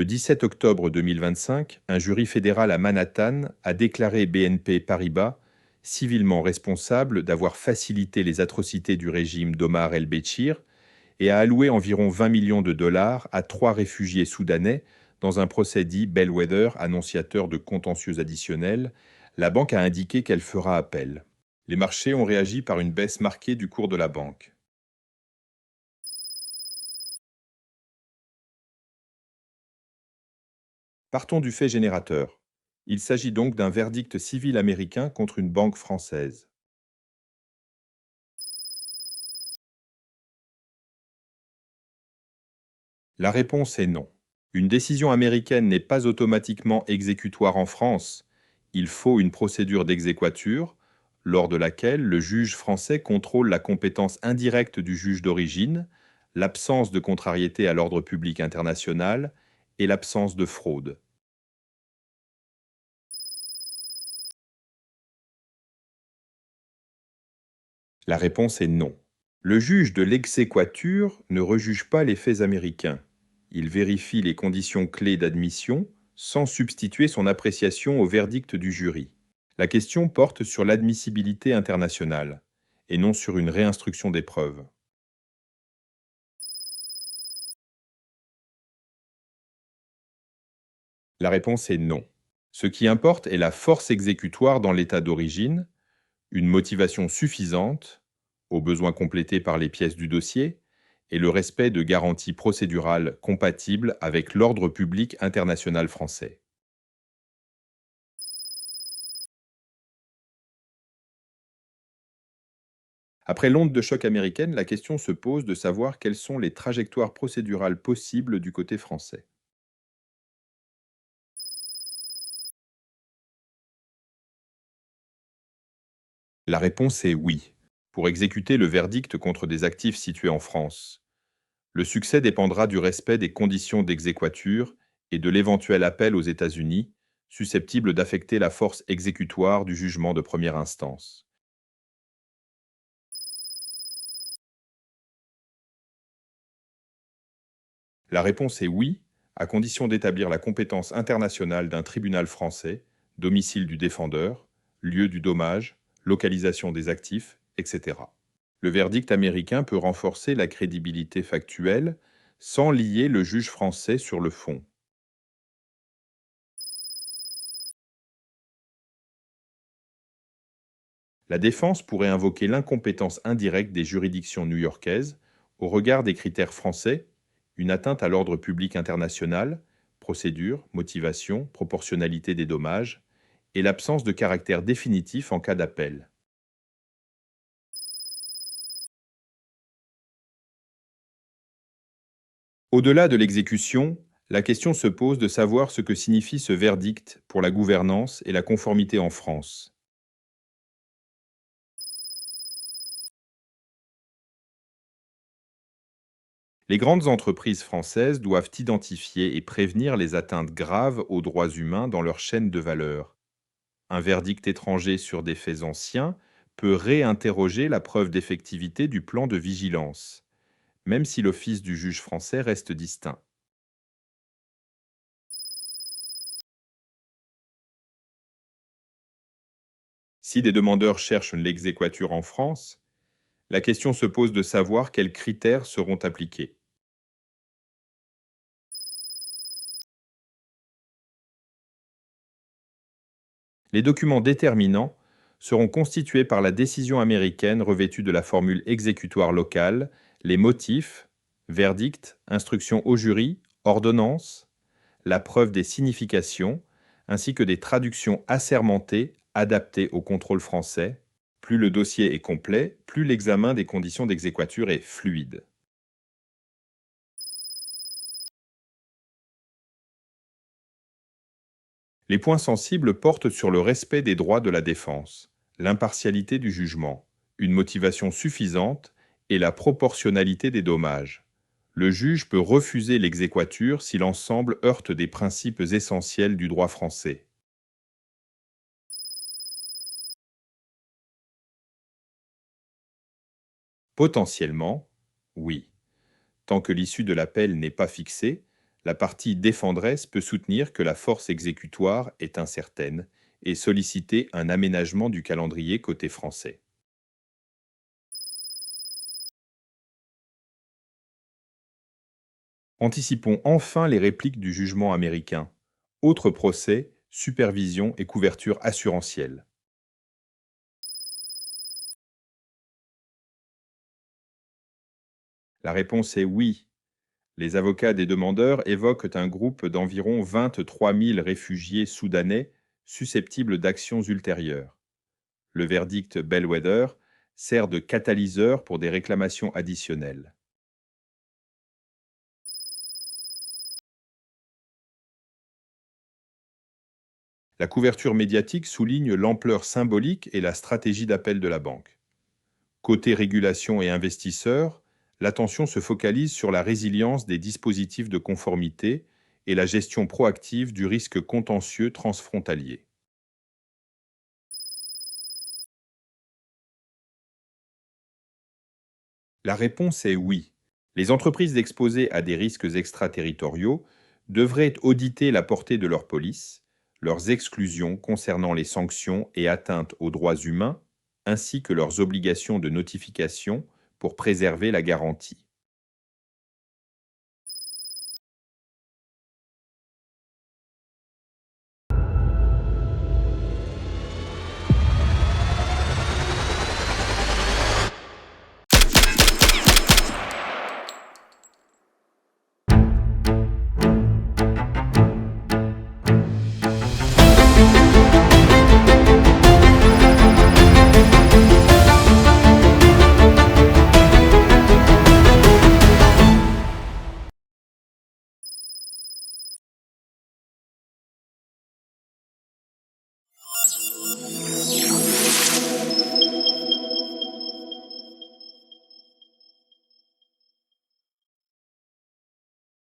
Le 17 octobre 2025, un jury fédéral à Manhattan a déclaré BNP Paribas civilement responsable d'avoir facilité les atrocités du régime d'Omar el-Béchir et a alloué environ 20 millions de dollars à 3 réfugiés soudanais dans un procès dit Bellwether, annonciateur de contentieux additionnels. La banque a indiqué qu'elle fera appel. Les marchés ont réagi par une baisse marquée du cours de la banque. Partons du fait générateur. Il s'agit donc d'un verdict civil américain contre une banque française. La réponse est non. Une décision américaine n'est pas automatiquement exécutoire en France. Il faut une procédure d'exéquatur, lors de laquelle le juge français contrôle la compétence indirecte du juge d'origine, l'absence de contrariété à l'ordre public international et l'absence de fraude. La réponse est non. Le juge de l'exéquatur ne rejuge pas les faits américains. Il vérifie les conditions clés d'admission sans substituer son appréciation au verdict du jury. La question porte sur l'admissibilité internationale et non sur une réinstruction des preuves. La réponse est non. Ce qui importe est la force exécutoire dans l'état d'origine, une motivation suffisante, au besoin complété par les pièces du dossier, et le respect de garanties procédurales compatibles avec l'ordre public international français. Après l'onde de choc américaine, la question se pose de savoir quelles sont les trajectoires procédurales possibles du côté français. La réponse est oui, pour exécuter le verdict contre des actifs situés en France. Le succès dépendra du respect des conditions d'exéquatur et de l'éventuel appel aux États-Unis, susceptible d'affecter la force exécutoire du jugement de première instance. La réponse est oui, à condition d'établir la compétence internationale d'un tribunal français, domicile du défendeur, lieu du dommage, localisation des actifs, etc. Le verdict américain peut renforcer la crédibilité factuelle sans lier le juge français sur le fond. La défense pourrait invoquer l'incompétence indirecte des juridictions new-yorkaises au regard des critères français, une atteinte à l'ordre public international, procédure, motivation, proportionnalité des dommages, et l'absence de caractère définitif en cas d'appel. Au-delà de l'exécution, la question se pose de savoir ce que signifie ce verdict pour la gouvernance et la conformité en France. Les grandes entreprises françaises doivent identifier et prévenir les atteintes graves aux droits humains dans leur chaîne de valeur. Un verdict étranger sur des faits anciens peut réinterroger la preuve d'effectivité du plan de vigilance, même si l'office du juge français reste distinct. Si des demandeurs cherchent l'exéquatur en France, la question se pose de savoir quels critères seront appliqués. Les documents déterminants seront constitués par la décision américaine revêtue de la formule exécutoire locale, les motifs, verdict, instruction au jury, ordonnance, la preuve des significations, ainsi que des traductions assermentées adaptées au contrôle français. Plus le dossier est complet, plus l'examen des conditions d'exéquatur est fluide. Les points sensibles portent sur le respect des droits de la défense, l'impartialité du jugement, une motivation suffisante et la proportionnalité des dommages. Le juge peut refuser l'exéquatur si l'ensemble heurte des principes essentiels du droit français. Potentiellement, oui. Tant que l'issue de l'appel n'est pas fixée, La partie défenderesse peut soutenir que la force exécutoire est incertaine et solliciter un aménagement du calendrier côté français. Anticipons enfin les répliques du jugement américain. Autre procès, supervision et couverture assurantielle. La réponse est oui. Les avocats des demandeurs évoquent un groupe d'environ 23 000 réfugiés soudanais susceptibles d'actions ultérieures. Le verdict Bellwether sert de catalyseur pour des réclamations additionnelles. La couverture médiatique souligne l'ampleur symbolique et la stratégie d'appel de la banque. Côté régulation et investisseurs, l'attention se focalise sur la résilience des dispositifs de conformité et la gestion proactive du risque contentieux transfrontalier. La réponse est oui. Les entreprises exposées à des risques extraterritoriaux devraient auditer la portée de leur police, leurs exclusions concernant les sanctions et atteintes aux droits humains, ainsi que leurs obligations de notification pour préserver la garantie.